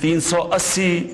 380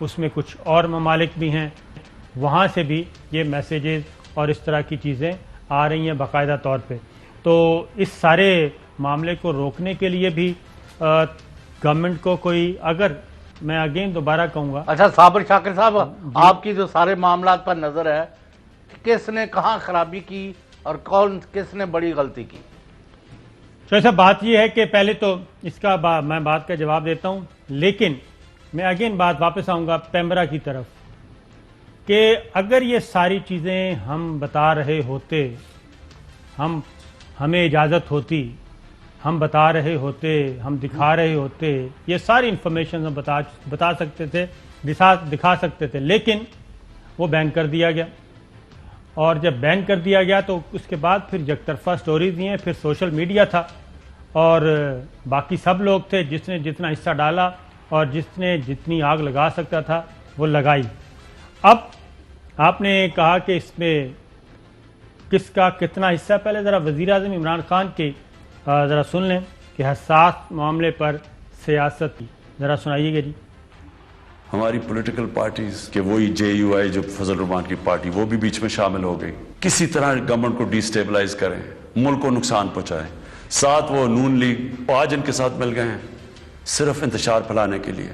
اس میں کچھ اور ممالک بھی ہیں، وہاں سے بھی یہ میسیجز اور اس طرح کی چیزیں آ رہی ہیں باقاعدہ طور پہ. تو اس سارے معاملے کو روکنے کے لیے بھی گورنمنٹ کو کوئی، اگر میں اگین دوبارہ کہوں گا. اچھا صابر شاکر صاحب، آپ کی جو سارے معاملات پر نظر ہے، کس نے کہاں خرابی کی اور کس نے بڑی غلطی کی؟ صاحب بات یہ ہے کہ پہلے تو اس کا میں بات کا جواب دیتا ہوں، لیکن میں اگین بات واپس آؤں گا پیمبرا کی طرف کہ اگر یہ ساری چیزیں ہم بتا رہے ہوتے، ہمیں اجازت ہوتی، ہم بتا رہے ہوتے، ہم دکھا رہے ہوتے، یہ ساری انفارمیشن ہم بتا سکتے تھے، دکھا سکتے تھے، لیکن وہ بین کر دیا گیا. اور جب بین کر دیا گیا تو اس کے بعد پھر یک طرفہ سٹوریز دی ہیں، پھر سوشل میڈیا تھا اور باقی سب لوگ تھے، جس نے جتنا حصہ ڈالا اور جس نے جتنی آگ لگا سکتا تھا وہ لگائی. اب آپ نے کہا کہ اس میں کس کا کتنا حصہ، پہلے ذرا وزیر اعظم عمران خان کے ذرا سن لیں کہ حساس معاملے پر سیاست کی، ذرا سنائیے گا جی. ہماری پولیٹیکل پارٹیز کہ وہی JUI جو فضل الرحمان کی پارٹی، وہ بھی بیچ میں شامل ہو گئی، کسی طرح گورنمنٹ کو ڈی سٹیبلائز کریں، ملک کو نقصان پہنچائیں. ساتھ وہ نون لیگ آج ان کے ساتھ مل گئے ہیں صرف انتشار پھیلانے کے لیے.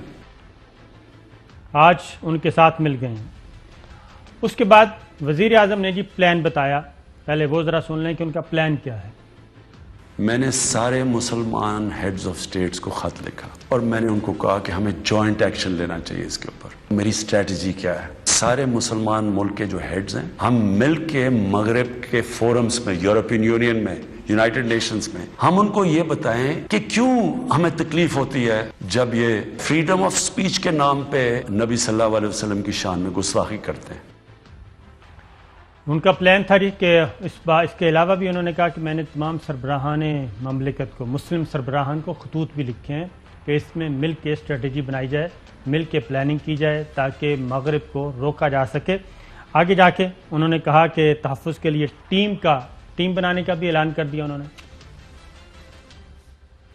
آج ان کے ساتھ مل گئے ہیں. اس کے بعد وزیر اعظم نے جی پلان بتایا، پہلے وہ ذرا سن لیں کہ ان کا پلان کیا ہے. میں نے سارے مسلمان ہیڈز آف سٹیٹس کو خط لکھا اور میں نے ان کو کہا کہ ہمیں جوائنٹ ایکشن لینا چاہیے اس کے اوپر. میری سٹریٹجی کیا ہے؟ سارے مسلمان ملک کے جو ہیڈز ہیں، ہم مل کے مغرب کے فورمز میں، یورپین یونین میں، یونائٹڈ نیشنز میں، ہم ان کو یہ بتائیں کہ کیوں ہمیں تکلیف ہوتی ہے جب یہ فریڈم آف سپیچ کے نام پہ نبی صلی اللہ علیہ وسلم کی شان میں گستاخی کرتے ہیں. ان کا پلان تھا جی کہ اس کے علاوہ بھی انہوں نے کہا کہ میں نے تمام سربراہان مملکت کو، مسلم سربراہان کو خطوط بھی لکھے ہیں کہ اس میں مل کے اسٹریٹجی بنائی جائے، مل کے پلاننگ کی جائے تاکہ مغرب کو روکا جا سکے. آگے جا کے انہوں نے کہا کہ تحفظ کے لیے ٹیم بنانے کا بھی اعلان کر دیا انہوں نے،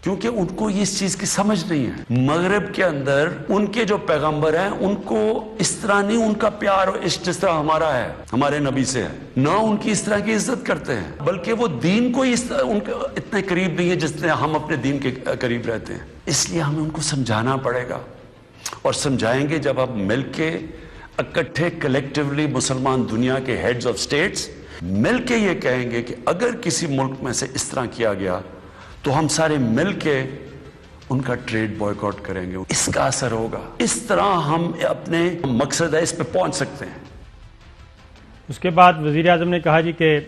کیونکہ ان کو اس چیز کی سمجھ نہیں ہے. مغرب کے اندر ان کے جو پیغمبر ہیں ان کو اس طرح نہیں، ان کا پیار جس طرح ہمارا ہے، ہمارے نبی سے ہے، نہ ان کی اس طرح کی عزت کرتے ہیں، بلکہ وہ دین کو ان کے اتنے قریب نہیں ہے جس طرح ہم اپنے دین کے قریب رہتے ہیں. اس لیے ہمیں ان کو سمجھانا پڑے گا، اور سمجھائیں گے جب آپ مل کے اکٹھے کلیکٹیولی مسلمان دنیا کے ہیڈز آف سٹیٹس مل کے یہ کہیں گے کہ اگر کسی ملک میں سے اس طرح کیا گیا تو ہم سارے مل کے ان کا ٹریڈ بوائیکاٹ کریں گے. اس کا اثر ہوگا. اس طرح ہم اپنے مقصد ہے اس پہ پہنچ سکتے ہیں. اس کے بعد وزیر اعظم نے کہا جی کہ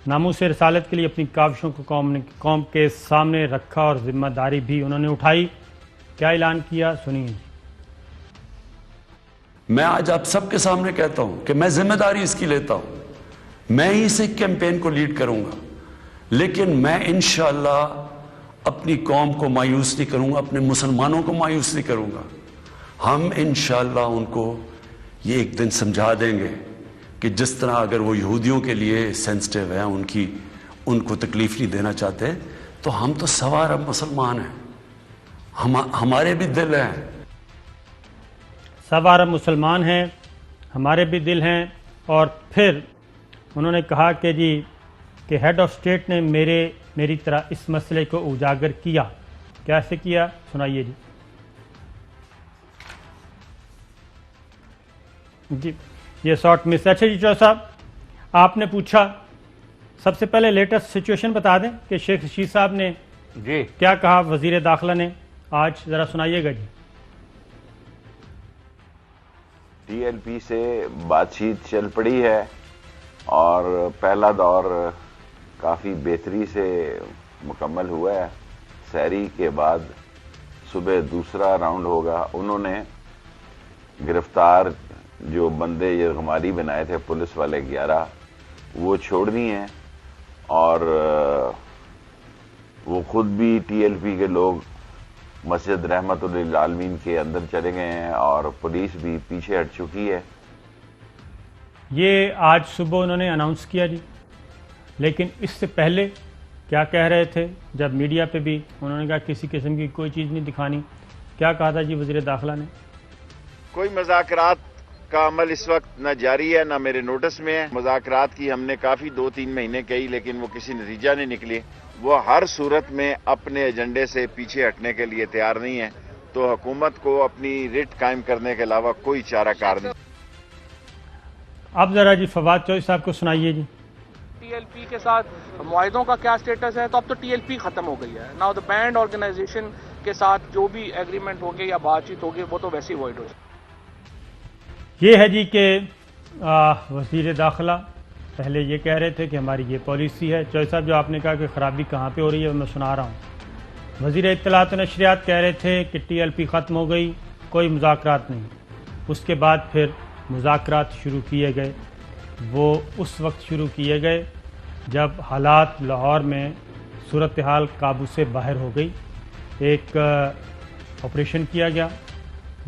ناموس رسالت کے لیے اپنی کاوشوں کو قوم کے سامنے رکھا اور ذمہ داری بھی انہوں نے اٹھائی. کیا اعلان کیا سنیے. میں آج آپ سب کے سامنے کہتا ہوں کہ میں ذمہ داری اس کی لیتا ہوں، میں ہی اس کیمپین کو لیڈ کروں گا، لیکن میں انشاءاللہ اپنی قوم کو مایوس نہیں کروں گا، اپنے مسلمانوں کو مایوس نہیں کروں گا. ہم انشاءاللہ ان کو یہ ایک دن سمجھا دیں گے کہ جس طرح اگر وہ یہودیوں کے لیے سینسٹیو ہیں، ان کو تکلیف نہیں دینا چاہتے، تو ہم تو سوار اب مسلمان ہیں، ہمارے بھی دل ہیں. سوار مسلمان ہیں، ہمارے بھی دل ہیں. اور پھر انہوں نے کہا کہ جی کہ ہیڈ آف اسٹیٹ نے میری طرح اس مسئلے کو اجاگر کیا. کیسے کیا سنائیے جی. جی یہ شارٹ مس. اچھا جی چودھری صاحب، آپ نے پوچھا، سب سے پہلے لیٹسٹ سچویشن بتا دیں کہ شیخ رشید صاحب نے جی کیا کہا وزیر داخلہ نے آج، ذرا سنائیے گا جی. TLP سے بات چیت چل پڑی ہے اور پہلا دور کافی بہتری سے مکمل ہوا ہے. سحری کے بعد صبح دوسرا راؤنڈ ہوگا. انہوں نے گرفتار جو بندے یہ ہماری بنائے تھے پولیس والے 11 وہ چھوڑ دی ہیں، اور وہ خود بھی TLP کے لوگ مسجد رحمت للعالمین کے اندر چلے گئے ہیں اور پولیس بھی پیچھے ہٹ چکی ہے. یہ آج صبح انہوں نے اناؤنس کیا جی، لیکن اس سے پہلے کیا کہہ رہے تھے جب میڈیا پہ بھی انہوں نے کہا کسی قسم کی کوئی چیز نہیں دکھانی. کیا کہا تھا جی وزیر داخلہ نے؟ کوئی مذاکرات کا عمل اس وقت نہ جاری ہے نہ میرے نوٹس میں ہے. مذاکرات کی ہم نے کافی 2-3 مہینے کہی لیکن وہ کسی نتیجہ نہیں نکلی. وہ ہر صورت میں اپنے ایجنڈے سے پیچھے ہٹنے کے لیے تیار نہیں ہے, تو حکومت کو اپنی رٹ قائم کرنے کے علاوہ کوئی چارہ کار نہیں. اب ذرا جی فواد چوہدری صاحب کو سنائیے جی. ٹی ایل پی کے ساتھ معاہدوں کا کیا سٹیٹس ہے؟ تو اب تو ٹی ایل پی ختم ہو گئی ہے. ناؤ دا بینڈ آرگنائزیشن کے ساتھ جو بھی ایگریمنٹ ہوگی یا بات چیت ہوگی وہ تو ویسے ہی وائڈ ہو جائے. یہ ہے جی کہ وزیر داخلہ پہلے یہ کہہ رہے تھے کہ ہماری یہ پالیسی ہے. چوہدری صاحب جو آپ نے کہا کہ خرابی کہاں پہ ہو رہی ہے میں سنا رہا ہوں. وزیر اطلاعات و نشریات کہہ رہے تھے کہ ٹی ایل پی ختم ہو گئی, کوئی مذاکرات نہیں. اس کے بعد پھر مذاکرات شروع کیے گئے. وہ اس وقت شروع کیے گئے جب حالات لاہور میں صورتحال قابو سے باہر ہو گئی. ایک آپریشن کیا گیا,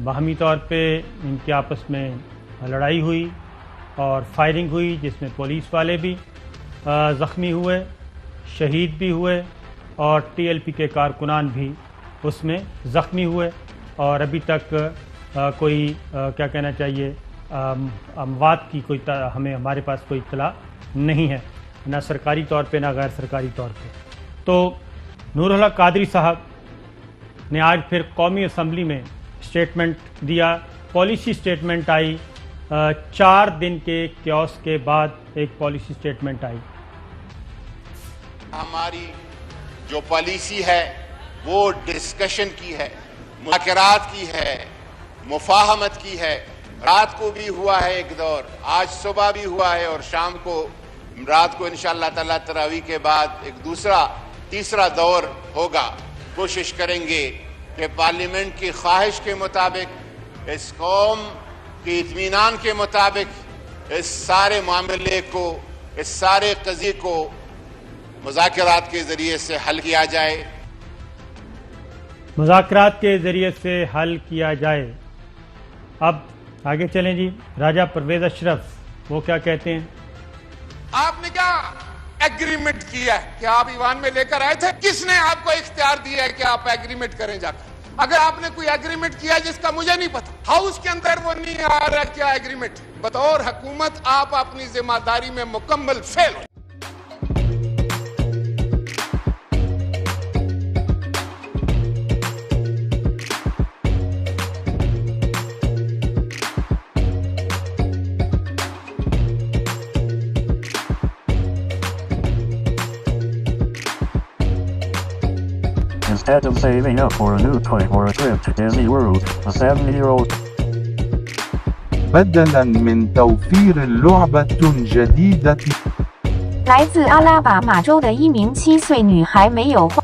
باہمی طور پہ ان کے آپس میں لڑائی ہوئی اور فائرنگ ہوئی جس میں پولیس والے بھی زخمی ہوئے, شہید بھی ہوئے اور ٹی ایل پی کے کارکنان بھی اس میں زخمی ہوئے. اور ابھی تک کوئی کیا کہنا چاہیے اموات کی کوئی ہمارے پاس کوئی اطلاع نہیں ہے, نہ سرکاری طور پہ نہ غیر سرکاری طور پہ. تو نور الحق قادری صاحب نے آج پھر قومی اسمبلی میں اسٹیٹمنٹ دیا. پالیسی اسٹیٹمنٹ آئی 4 دن کے کیوس کے بعد ایک پالیسی اسٹیٹمنٹ آئی. ہماری جو پالیسی ہے وہ ڈسکشن کی ہے, مذاکرات کی ہے, مفاہمت کی ہے. رات کو بھی ہوا ہے ایک دور, آج صبح بھی ہوا ہے اور شام کو رات کو انشاءاللہ تعالی تراویح کے بعد ایک تیسرا دور ہوگا. کوشش کریں گے کہ پارلیمنٹ کی خواہش کے مطابق, اس قوم کی اطمینان کے مطابق اس سارے معاملے کو, اس سارے قضیے کو مذاکرات کے ذریعے سے حل کیا جائے. مذاکرات کے ذریعے سے حل کیا جائے. اب آگے چلیں جی. راجہ پرویز اشرف وہ کیا کہتے ہیں؟ آپ نے کیا ایگریمنٹ کیا ہے کہ آپ ایوان میں لے کر آئے تھے؟ کس نے آپ کو اختیار دیا ہے کہ آپ ایگریمنٹ کریں جا کر؟ اگر آپ نے کوئی ایگریمنٹ کیا جس کا مجھے نہیں پتا, ہاؤس کے اندر وہ نہیں آ رہا کیا ایگریمنٹ, بطور حکومت آپ اپنی ذمہ داری میں مکمل فیل ہو. Instead of saving up for a new toy or a trip to Disney World, a 7-year-old بدلاً من توفير لعبة جديدة 来自阿拉巴马州的一名7岁女孩没有花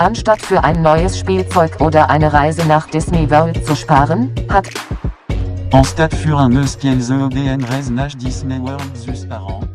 Anstatt für ein neues Spielzeug oder eine Reise nach Disney World zu sparen, hat Anstatt für un neues Spielzeug oder eine Reise nach Disney World zu sparen,